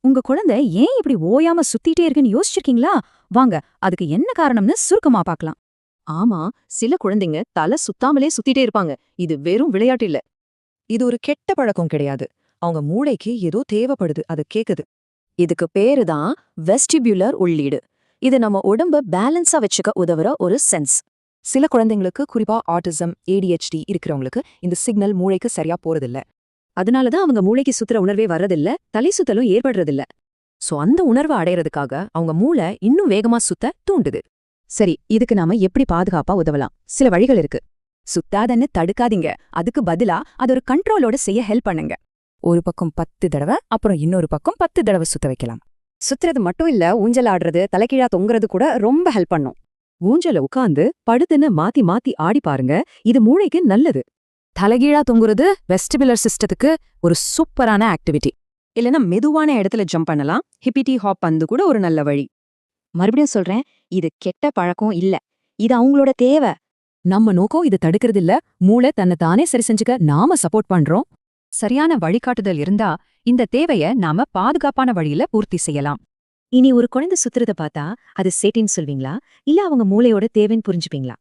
உங்க குழந்தை ஏன் இப்படி ஓயாம சுத்திட்டே இருக்குன்னு யோசிச்சிருக்கீங்களா? வாங்க, அதுக்கு என்ன காரணம்னு சுருக்கமா பார்க்கலாம். ஆமா, சில குழந்தைங்க தலை சுத்தாமலே சுத்திட்டே இருப்பாங்க. இது வெறும் விளையாட்டு இல்ல. இது ஒரு கெட்ட பழக்கம் கிடையாது. அவங்க மூளைக்கு ஏதோ தேவைப்படுது, அது கேக்குது. இதுக்கு பேரு தான் வெஸ்டிபியுலர் உள்ளீடு. இது நம்ம உடம்ப பேலன்ஸா வச்சுக்க உதவுற ஒரு சென்ஸ். சில குழந்தைங்களுக்கு, குறிப்பா ஆட்டிசம், ADHD இருக்கிறவங்களுக்கு இந்த சிக்னல் மூளைக்கு சரியா போறதில்ல. அதனாலதான் அவங்க மூளைக்கு சுத்துற உணர்வே வர்றதில்ல, தலை சுத்தலும் ஏற்படுறதில்ல. சோ அந்த உணர்வை அடையறதுக்காக அவங்க மூளை இன்னும் வேகமா சுத்த தூண்டுது. சரி, இதுக்கு நாம எப்படி பாதுகாப்பா உதவலாம்? சில வழிகள் இருக்கு. சுத்தாதன்னு தடுக்காதீங்க, அதுக்கு பதிலா அது ஒரு கண்ட்ரோலோட செய்ய ஹெல்ப் பண்ணுங்க. ஒரு பக்கம் 10 தடவை, அப்புறம் இன்னொரு பக்கம் 10 தடவை சுத்த வைக்கலாம். சுத்துறது மட்டும் இல்ல, ஊஞ்சல் ஆடுறது, தலைகீழா தொங்குறது கூட ரொம்ப ஹெல்ப் பண்ணும். ஊஞ்சல உட்கார்ந்து படுத்துன்னு மாத்தி மாத்தி ஆடி பாருங்க, இது மூளைக்கு நல்லது. தலைகீழா தொங்குறது வெஸ்டிபுலர் சிஸ்டத்துக்கு ஒரு சூப்பரான ஆக்டிவிட்டி. இல்லனா மெதுவான இடத்துல ஜம்ப் பண்ணலாம். ஹிப்பிட்டி ஹாப் பந்து கூட ஒரு நல்ல வழி. மறுபடியும் சொல்றேன், இது கெட்ட பழக்கம் இல்ல, இது அவங்களோட தேவை. நம்ம நோக்கம் இது தடுக்கிறது இல்ல, மூளை தன்னை தானே சரி செஞ்சுக்க நாம சப்போர்ட் பண்றோம். சரியான வழிகாட்டுதல் இருந்தா இந்த தேவைய நாம பாதுகாப்பான வழியில பூர்த்தி செய்யலாம். இனி ஒரு குழந்தை சுத்துறத பார்த்தா அது சேட்டின்னு சொல்வீங்களா, இல்ல அவங்க மூளையோட தேவைன்னு புரிஞ்சுப்பீங்களா?